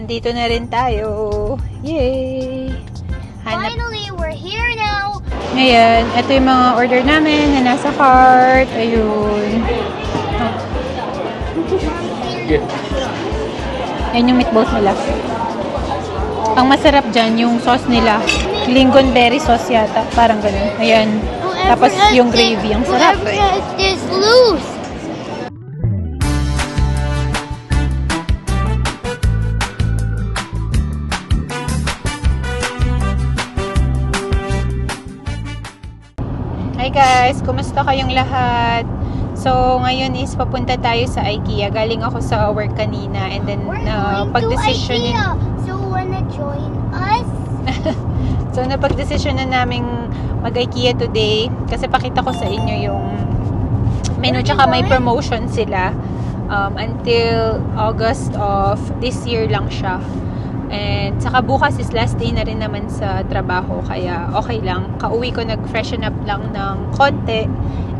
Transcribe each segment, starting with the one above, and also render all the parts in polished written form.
Andito na rin tayo. Yay! Finally, we're here now. Ngayon, ito yung mga order namin na nasa cart. Ayun. Yan yung meatballs nila. Ang masarap dyan, yung sauce nila. Lingonberry sauce yata. Parang ganun. Ayan. Tapos yung gravy. Ang sarap. Whoever has this loose. Hi guys! Kumusta kayong lahat? So, ngayon is papunta tayo sa IKEA. Galing ako sa work kanina and then We're going to pag-desisyonin. IKEA. So, wanna join us? So, napag-desisyonan naming mag-IKEA today kasi pakita ko sa inyo yung menu tsaka may promotion sila until August of this year lang siya. And saka bukas is last day na rin naman sa trabaho kaya okay lang. Kauwi ko nag-freshen up lang ng konti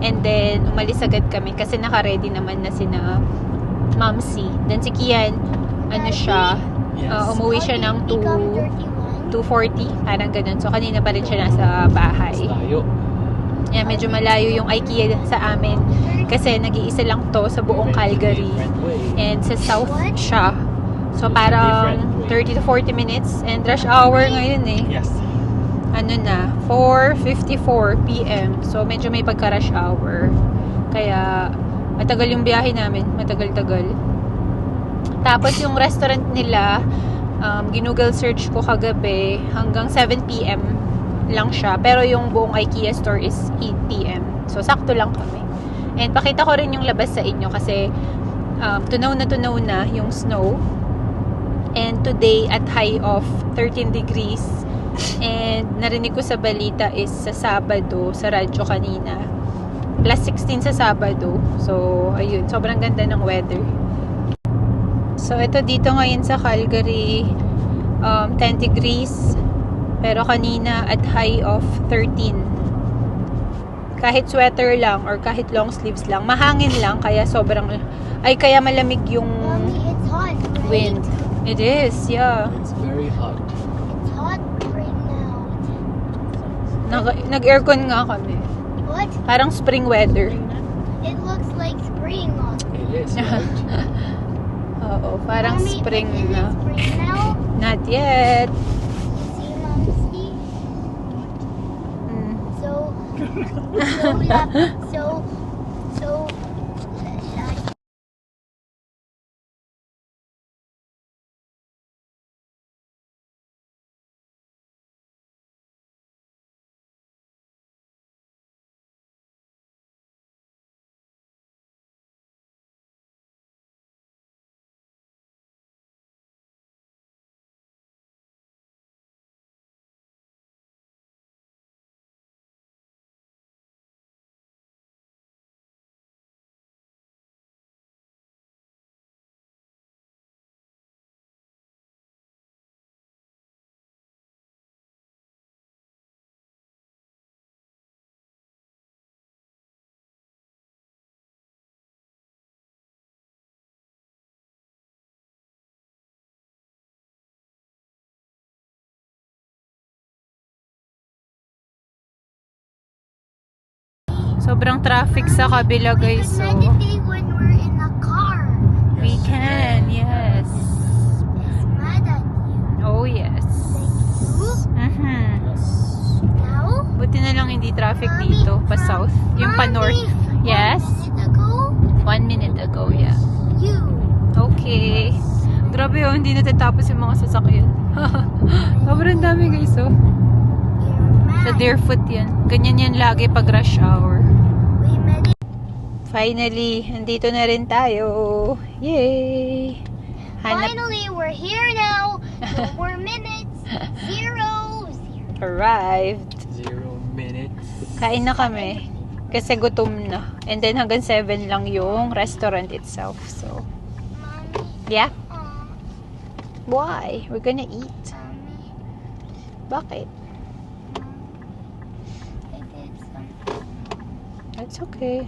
and then umalis agad kami kasi naka-ready naman na sina Mamsi. Then si Kian, ano siya, umuwi siya ng 2:40, parang ganun. So kanina pa rin siya nasa bahay. Yeah, medyo malayo yung IKEA sa amin kasi nag-iisa lang to sa buong Calgary and sa south siya. So parang 30 to 40 minutes and rush hour ngayon eh. Yes. Ano na, 4:54 PM. So medyo may pagka-rush hour. Kaya matagal yung biyahe namin, matagal-tagal. Tapos yung restaurant nila, ginugol search ko kagabi, hanggang 7 PM lang siya. Pero yung buong IKEA store is 8 PM. So sakto lang kami. And pakita ko rin yung labas sa inyo kasi tunaw na yung snow. And today at high of 13 degrees. And narinig ko sa balita is sa Sabado, sa radyo kanina. Plus 16 sa Sabado. So, ayun. Sobrang ganda ng weather. So, ito dito ngayon sa Calgary, 10 degrees. Pero kanina at high of 13. Kahit sweater lang or kahit long sleeves lang. Mahangin lang, kaya kaya malamig yung Mommy, it's hot, right? wind. It is, yeah. It's very hot. It's hot right now. Nag-aircon nga kami. What? Parang spring weather. It looks like spring. It is, right? Oo, parang Mommy, spring is na. it spring now? Not yet. See, Mom, see? Mm. So, Sobrang traffic sa kabila, guys. So, meditate when we're in the car. we can, yes. It's mad at you. Oh, yes. Mhm. Now? Buti na lang hindi traffic Mommy, dito, pa south. Yung pa north. Mommy, Yes? 1 minute ago, 1 minute ago, yeah. you. Okay. Grabe oh, hindi natatapos yung mga sasakyan. Sobrang dami, guys, oh. You're Sa mad. Deerfoot yan. Ganyan yan lagi pag rush hour. We meditate. Finally, andito na rin tayo. Yay! Finally, we're here now. No more minutes. Zero. Arrived. 0 minutes. Kain na kami. Kasi gutom na. And then hanggang 7 lang yung restaurant itself. So, Mommy, yeah. aw, Why? We're gonna eat. Mommy, Bakit? I did something. That's okay.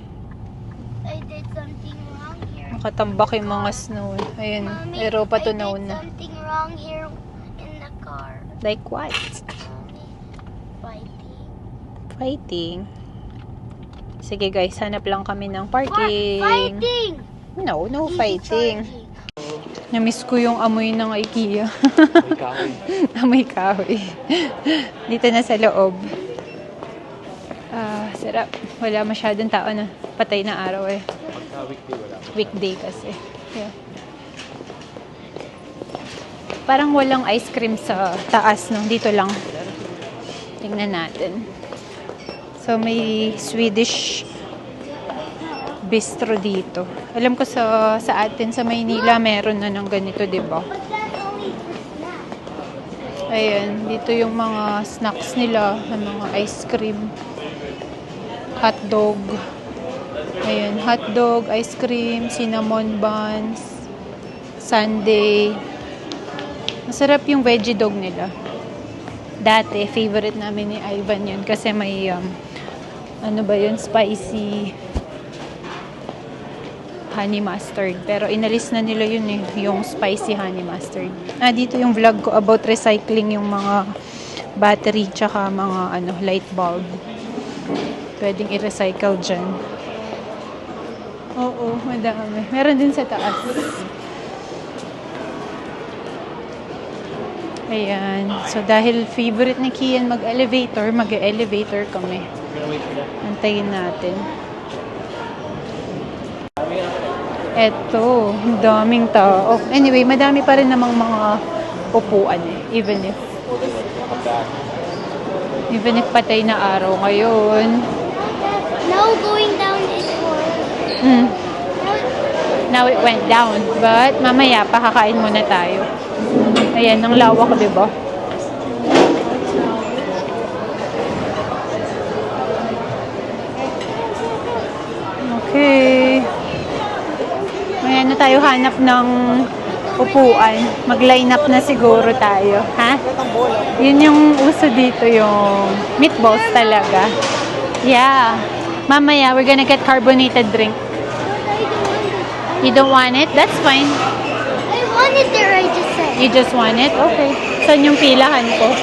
I did something wrong here. Nakatambak yung mga snow. Ayun. Mommy, Pero patunaw I did na. something wrong wrong here in the car? Like what? Fighting. Fighting. Sige guys, hanap lang kami ng parking. Fighting! No Easy fighting. charging. Namiss ko yung amoy ng IKEA. May kahoy. Amoy kahoy. Dito na sa loob. Sarap. Wala masyadong tao na. Patay na araw eh. Pagka weekday wala. Weekday kasi. Yeah. Parang walang ice cream sa taas, no? Dito lang. Tingnan natin. So, may Swedish bistro dito. Alam ko sa atin, sa Maynila, meron na ng ganito, diba? But that's only for snacks. Ayan, dito yung mga snacks nila, ng mga ice cream. Hotdog. Ayan, hotdog, ice cream, cinnamon buns, sundae. Masarap yung veggie dog nila. Dati, favorite namin ni Ivan yun kasi may, ano ba yun, spicy honey mustard. Pero inalis na nila yun eh, yung spicy honey mustard. Dito yung vlog ko about recycling yung mga battery tsaka mga light bulb. Pwedeng i-recycle dyan. Oo, madami. Meron din sa taas. Ayan. So, dahil favorite ni Kian mag-elevator, mag-elevator kami. Antayin natin. Eto, daming tao. Anyway, madami pa rin namang mga upuan eh. Even if patay na araw ngayon. Now going down is for... Now it went down. But mamaya, pakakain muna tayo. Ayan, ang lawak, diba? Okay. Ayan na tayo hanap ng upuan. Mag-line up na siguro tayo. Ha? Yun yung uso dito, yung meatballs talaga. Yeah. Mamaya, we're gonna get carbonated drink. You don't want it? That's fine. I want it there, I just said. You just want it? Okay. Saan yung pilahan ko?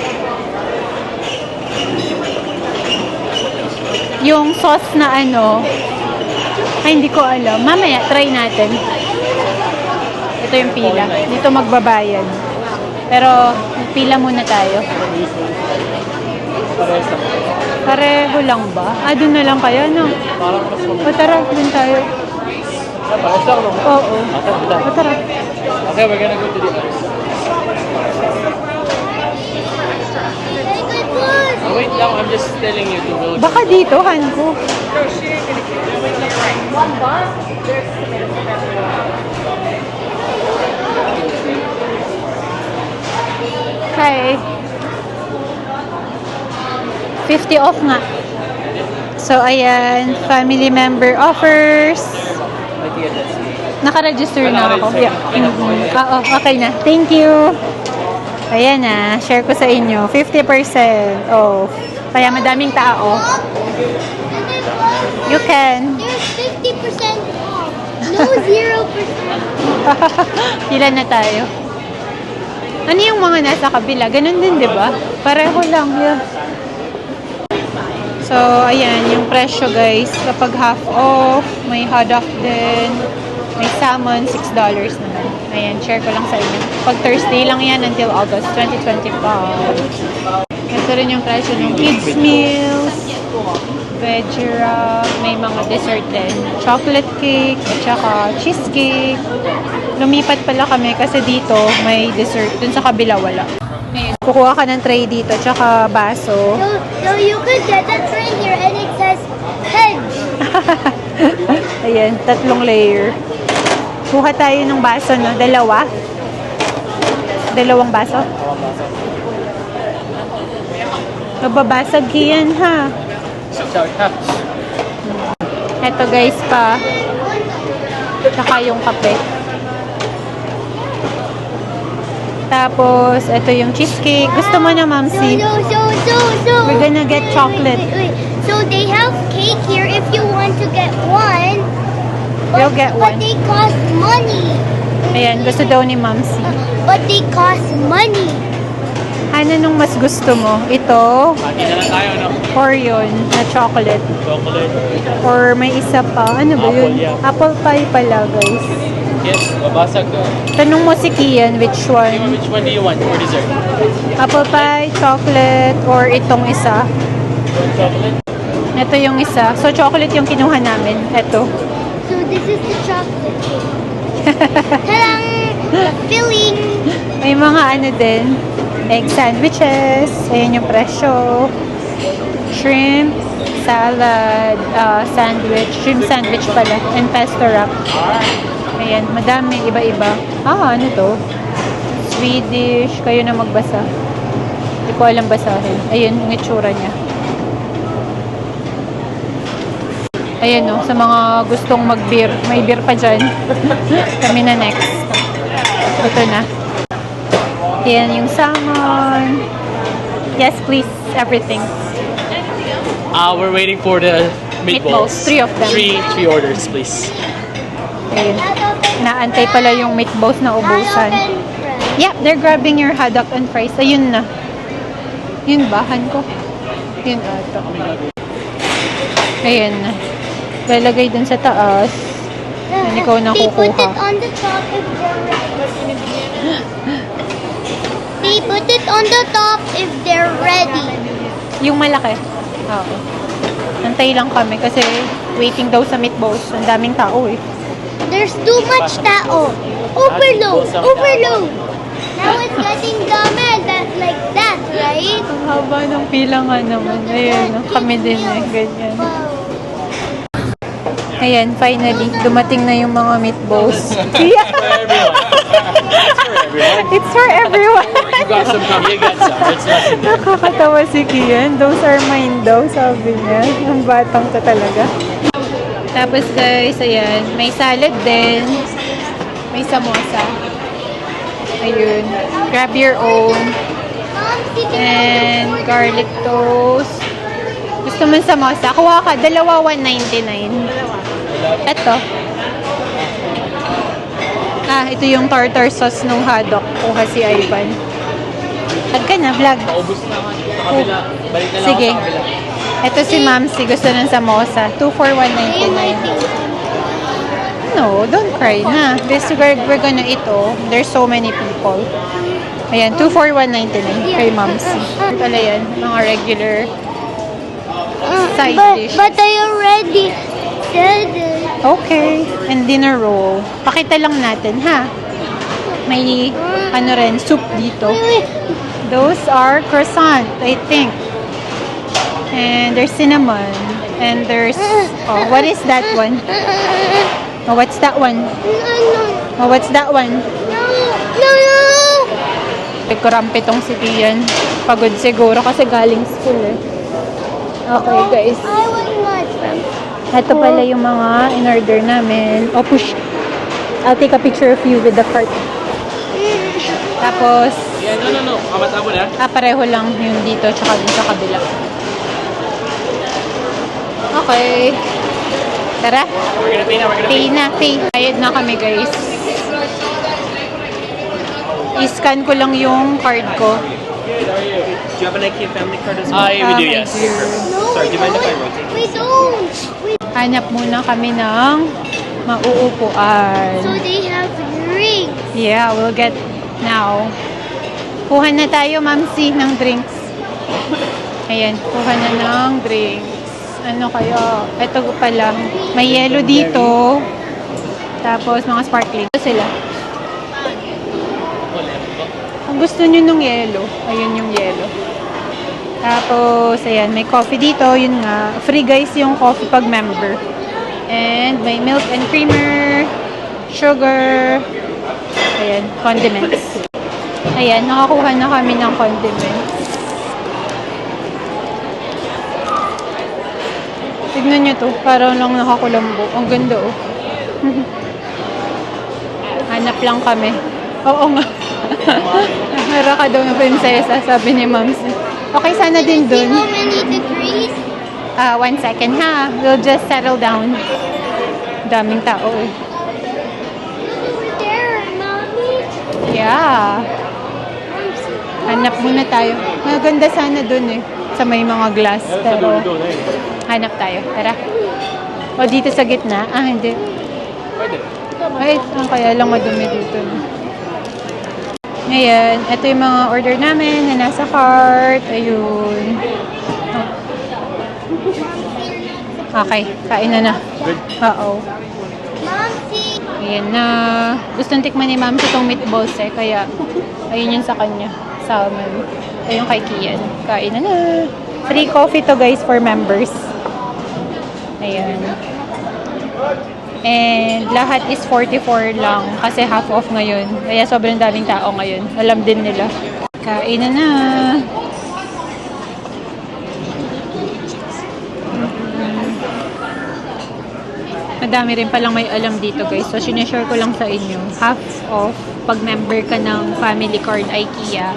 Yung sauce na ay, hindi ko alam. Mamaya, try natin. Ito yung pila. Dito magbabayad. Pero, pila muna tayo. Pareho lang ba? Doon na lang kaya, no? O, tara, dun tayo. Pares lang, no? Oo. O, tara. Okay, we're gonna go to the other side. Very good food. Oh, wait lang, I'm just telling you to go. Baka dito, Hanko. Okay. 50 off nga. So, ayan. Family member offers. Naka-register na ako. Yeah. Oo, okay na. Thank you. Ayan na. Share ko sa inyo. 50% off. Kaya madaming tao. And then plus, You can. there's 50% off. No 0%. Ilan na tayo? Ano yung mga nasa kabila? Ganun din, di ba? Pareho lang. Yeah. So, ayan, yung presyo guys. Kapag half off, may haddock din. May salmon, $6 naman. Ayan, share ko lang sa inyo. Pag Thursday lang yan until August 2025. Ito rin yung presyo ng kids meals. Veggie wrap. May mga dessert din. Chocolate cake, at saka cheesecake. Lumipat pala kami kasi dito may dessert. Dun sa kabila wala. Ayan. Kukuha ka ng tray dito, tsaka baso. So you could get that right here and it says hedge. Ayan, 3 layer. Kuha tayo ng baso, no? Dalawa. Dalawang baso. Mababasag yan, ha? Eto guys pa. Tsaka yung kape. Tapos, ito yung cheesecake. Gusto mo na, Mamsi? So. We're gonna get chocolate. Wait. So they have cake here if you want to get one. You'll get one. But they cost money. Ayan, gusto daw ni Mamsi. but they cost money. Ano nung mas gusto mo? Ito Pati na lang tayo, no? or yun na chocolate? Chocolate. Or may isa pa? Ano ba yun? Apple yan. Apple pie pala, guys. Yes, babasag to. Tanong mo si Kian, which one? Which one do you want for dessert? Apple pie, chocolate, or itong isa? Chocolate? Ito yung isa. So, chocolate yung kinuha namin. Ito. So this is the chocolate cake. Tadang! The filling. May mga ano din. Egg sandwiches. Ayan yung presyo. Shrimp, salad, sandwich. Shrimp sandwich pala. And pesto wrap. Ayan, madami. Iba-iba. Ano to? Swedish. Kayo na magbasa. Hindi ko alam basahin. Ayun, yung itsura niya. Ayan sa mga gustong mag-beer. May beer pa dyan. Kami na next. Ito na. Ayan yung salmon. Yes, please. Everything. We're waiting for the meatballs. Meatballs, 3 of them. Three orders, please. Ayun. Naantay pala yung meatballs na ubusan. Yeah, they're grabbing your haddock and fries. Ayun na. Yun bahan ko. Yun ata. Ayan na. Lalagay dun sa taas. Yan, ikaw na They put kukuha. it on the top if they're ready. They put it on the top if they're ready. Yung malaki. Oo. Antay lang kami kasi waiting daw sa meatballs. Ang daming tao eh. There's too much tao. Overload. Overload. Now it's getting dumber like that, right? Ang haba ng pila nga naman. Ayan, kami din eh. Ganyan. Wow. Ayan, finally, dumating na yung mga meatballs. Yeah. It's for everyone. You got some, you got some. It's not Nakakatawa si Kian. Those are mine daw, sabi niya. Ang batang to talaga. Tapos guys, ayan, may salad din. May samosa. Ayun. Grab your own. Mom, sitting And on the garlic toast. Gusto mo samosa? Kuha ka. Dalawa, $1.99. Ito. Ito yung tartar sauce nung haddock. Kuha si Ivan. Vlog ka na, vlog. Paubos na nga. Sa kabila. Balik na lang Sige. ako sa kabila. Ito si Mamsi. Gusto ng samosa. 2 for $1.99. No, don't cry na. This we're gonna eat There's so many people. Ayan, 2 for $1.99 kay Mamsi. Pala yan, mga regular side dish. But I already said it. Okay. And dinner roll. Pakita lang natin, ha? May, soup dito. Those are croissant, I think. And there's cinnamon. And there's, what is that one? What's that one? What's that one? No. Kurampi tong si Kian. Pagod siguro kasi galing school eh. Okay, guys. I want much. Ito pala yung mga in-order namin. Push. I'll take a picture of you with the cart. Tapos, Yeah, no. Kamata mo na. pareho lang yung dito tsaka dun sa kabila. Okay. Tara. We're gonna pay na, we're gonna pay. Pay na, pay. Bayad na kami, guys. I-scan ko lang yung card ko. Do you have an IKEA family card as well? we do, I yes. do. No, Sorry, do you mind if I rotate? we don't. Hanap muna kami ng mauupuan. So they have drinks. Yeah, we'll get now. Kuha na tayo, Mamsi, ng drinks. Ayan, kuha na ng drinks. Ano kaya? Ito pala. May yellow dito. Tapos, mga sparkling. Ito sila. Kung gusto nyo nung yellow, ayun yung yellow. Tapos, ayan, may coffee dito. Yun nga. Free guys yung coffee pag member. And may milk and creamer, sugar, ayan, condiments. Ayan, nakakuha na kami ng condiments. Tignan nyo to, parang lang nakakulambo. Ang ganda Hanap lang kami. Oo nga. Mara ka daw ng prinsesa, sabi ni Mamsi. Okay, sana din See dun. how many degrees? 1 second ha. We'll just settle down. Daming tao Over there, Mommy. Yeah. Hanap muna tayo. Maganda sana dun eh. Sa may mga glass. Pero hanap tayo. Tara. O dito sa gitna. Ah, hindi. Pwede. Ay, kaya lang madumi dito. Ngayon, ito yung mga order namin na nasa cart. Ayun. Okay, kain na na. Good. Oo. Momsy. Ayan na. Gustong tikman ni Ma'am itong meatballs eh. Kaya, ayun yun sa kanya. Salmon. Ayun kay Kian. Kain na na. Free coffee to guys for members. Ayan. And lahat is 44 lang. Kasi half off ngayon. Kaya sobrang daming tao ngayon. Alam din nila. Kain na na. Madami rin palang may alam dito guys. So, sinashare ko lang sa inyo. Half off pag member ka ng family card IKEA.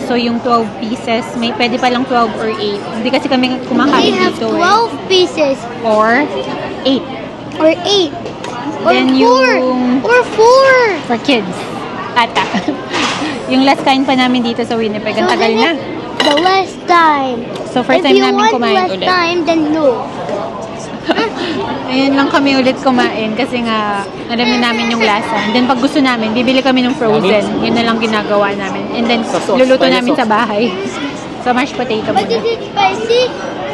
So, yung 12 pieces, may pwede palang 12 or 8. Hindi kasi kami We kumakain have dito 12 pieces. Or 8. Or 8. Or Then 4. yung- Or 4. For kids. Ata. Yung last kain pa namin dito sa Winnipeg. Ang tagal na. The last time. So, first If time you namin want kumain last ulit. time, then no. Ayun lang kami ulit kumain kasi nga alam na namin yung lasa. And then pag gusto namin, bibili kami ng frozen. Yun na lang ginagawa namin. And then Sa sauce, luluto spicy namin sauce. sa bahay. So mashed potato But muna. is it spicy?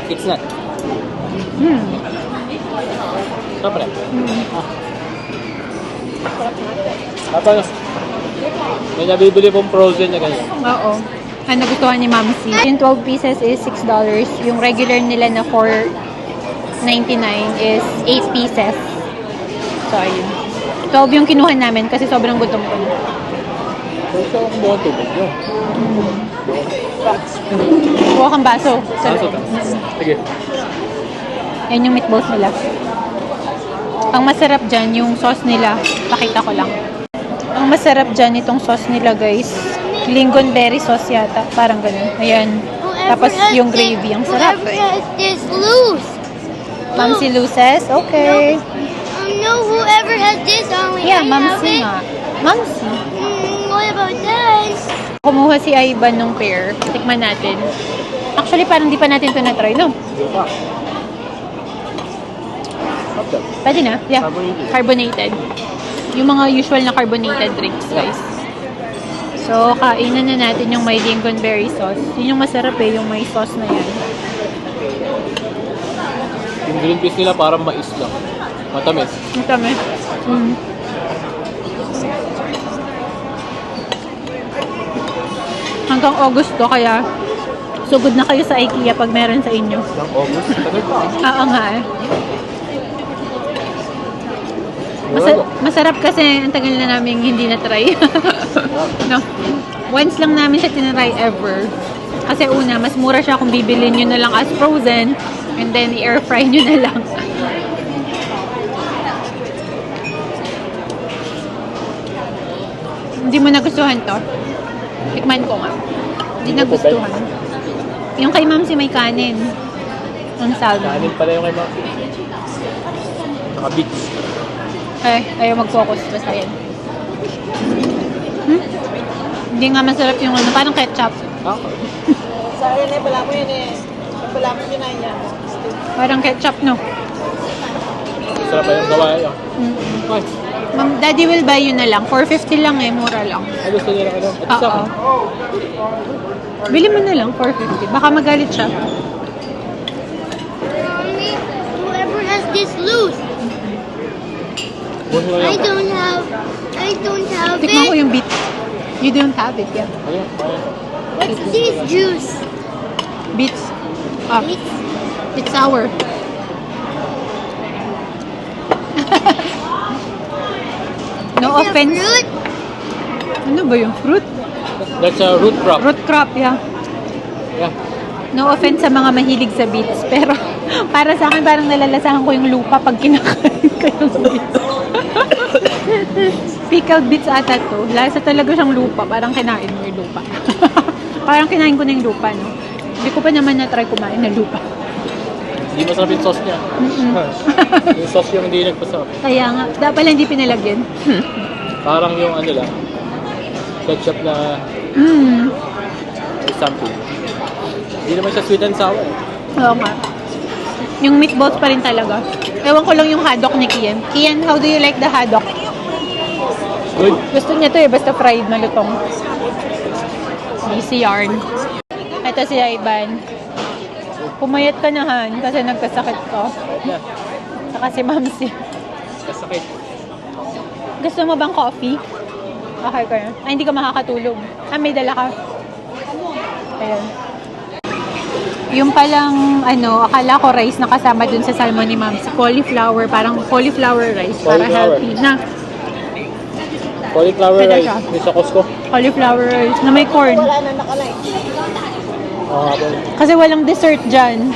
It's not. Sarap rin. Tapos, may nabibili pong frozen na ganyan. Oo. Ang nagustuhan ni Ma'am C. Yung 12 pieces is $6. Yung regular nila na $4.99 is 8 pieces. So ayun. 12 yung kinuha namin kasi sobrang gutom ko na. Pero siya akong buong tubig yun. Kuha kang baso. Sa Kaso loob. ta. Sige. Yan yung meatballs nila. Ang masarap dyan, yung sauce nila. Pakita ko lang. Ang masarap dyan, itong sauce nila guys. Lingonberry sauce yata. Parang ganun. Ayan. Tapos yung gravy. Ang sarap. Whoever has this loose. Ma'am si Luces. Okay. No, whoever has this only. Yeah, I Ma'am have si it. nga. Ma'am si. What about this? Kumuha si Ivan ng pear. Tikman natin. Actually, parang di pa natin ito na-try, no? Hindi pa. Sarap. Pwede na? Yeah. Carbonated. Carbonated. Yung mga usual na carbonated drinks, guys. So, kainan na natin yung may lingonberry sauce. Yun yung masarap eh, yung may sauce na yan. Yung green peas nila parang mais lang. Matamis. Ang dami. Hanggang August to, kaya sugod na kayo sa IKEA pag meron sa inyo. Ng August. Tagal pa. Oo nga eh. Masarap kasi ang tagal na namin hindi na-try. No. Once lang namin siya tinry ever. Kasi una, mas mura siya kung bibilin nyo na lang as frozen and then i-air fry nyo na lang. Hindi mo nagustuhan to? Tikman ko nga. Hindi nagustuhan. Yung kay Ma'am si may kanin. Ang salmon. Kanin pala yung kay Ma'am. Naka-beats. Ayaw mag-focus. Basta yan. Hindi nga masarap yung ano. Parang ketchup. Ah, Sayang eh, wala mo yun eh. Wala mo kinain niya. Parang ketchup, no? sarap pa yung gawa yun. Ay, Ma'am, Daddy will buy you na lang. 450 lang eh. Mura lang. ay gusto niya lang ano. At isa Oo. Bili mo na lang. 450. Baka magalit siya. Mommy, whoever has this loose. Buhin mo I lang. don't have Tikman ko it. yung beet. You don't have it, yeah. Ayun, ayun. What's this juice? Beets. Ah, It's it's sour. No is it offense. fruit? Ano ba yung fruit? That's a root crop. Root crop, yeah. Yeah. No offense sa mga mahilig sa beets. Pero para sa akin, parang nalalasahan ko yung lupa pag kinakain ko yung beets. Pickled beets ata to. Lasa talaga siyang lupa. Parang kinain mo yung lupa. Parang kinain ko na yung lupa, no? Hindi ko pa naman na-try kumain ng lupa. Hindi masarap yung sauce niya. yung sauce yung hindi nagpasarap. Kaya nga, dapat pala hindi pinalagyan. Parang yung ano lang, ketchup na Mm. something. Hindi naman siya sweet and sour. Oo nga. Yung meatballs pa rin talaga. Ewan ko lang yung haddock ni Kian. Kian, how do you like the haddock? Good. Gusto niya to eh, basta fried na lutong. Easy yarn. Ito si Ivan. Pumayat ka na, Han, kasi nagkasakit ka. Yeah. Saka si Mamsi. Kasakit. Gusto mo bang coffee? Okay ka na. Ay, hindi ka makakatulog. Ah, may dala ka. Ayan. Yung palang, akala ko rice na kasama dun sa salmon ni Mamsi. Cauliflower, parang cauliflower rice. Para Cauliflower. healthy na. Cauliflower Pwede rice. siya. May sa Costco. Cauliflower rice na may corn. Wala na nakalay. Habang Kasi walang dessert dyan.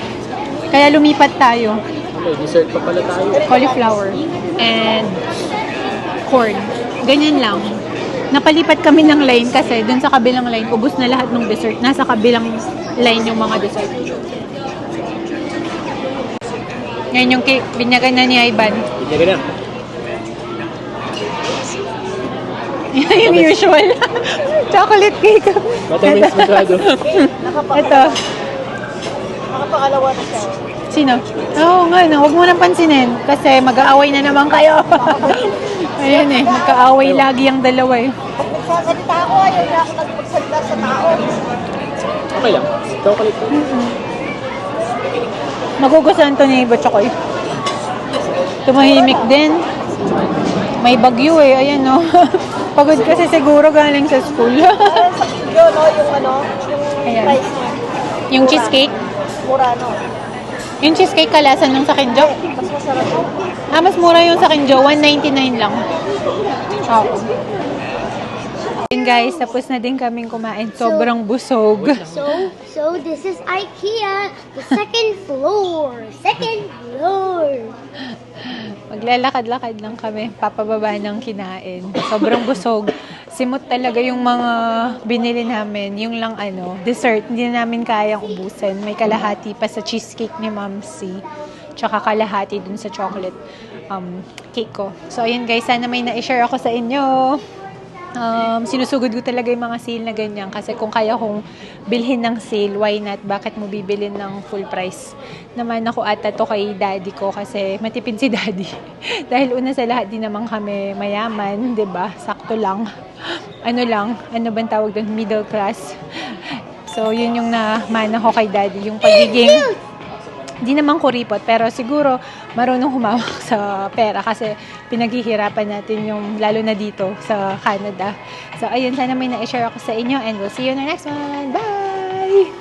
Kaya lumipat tayo. may dessert pa pala tayo. Cauliflower and corn. Ganyan lang. Napalipat kami ng line kasi dun sa kabilang line, ubos na lahat ng dessert. Nasa kabilang line yung mga dessert. Ngayon yung cake, binyagan na ni Ivan. Hindi na. yung usual. Chocolate cake. Matamis masyado. Ito. Nakapangalawa na siya. Sino? Oo nga, huwag mo nang pansinin. Kasi mag-aaway na naman kayo. Ayan eh, magka-aaway lagi ang dalawa eh. Pag nagsasalita ako, ayaw na ako nagpagsalita sa tao. Okay lang. Chocolate. Magugustuhan to ni Butchokoy. Tumahimik din. May bagyo eh, ayan no. Pagod kasi siguro galing sa school. Parang sa video, no? Yung Ayan. price niya. Yung cheesecake. Mura, no? Yung cheesecake kalasan ng sa Kinjo. Mas masarap yun. Ah, mas mura yung sa Kinjo. 199 lang. Oo. Yun guys, tapos na din kaming kumain. Sobrang busog. So this is IKEA, the second floor. Second floor. Maglalakad-lakad lang kami. Papababa ng kinain. Sobrang busog. Simot talaga yung mga binili namin. Yung lang dessert. Hindi na namin kayang ubusin. May kalahati pa sa cheesecake ni Mamsi. Tsaka kalahati dun sa chocolate cake ko. So ayun guys, sana may na-share ako sa inyo. Sinusugod ko talaga yung mga sale na ganyan kasi kung kaya kong bilhin ng sale, why not? Bakit mo bibilin ng full price? Naman ako ata to kay daddy ko kasi matipid si daddy. Dahil una sa lahat din naman kami mayaman, 'di ba? Sakto lang. Ano bang tawag doon? Middle class. So yun yung namana ko kay daddy, yung pagiging di naman kuripot, pero siguro marunong humawak sa pera kasi pinaghihirapan natin yung, lalo na dito sa Canada. So, ayun, sana may na-share ako sa inyo and we'll see you in the next one. Bye!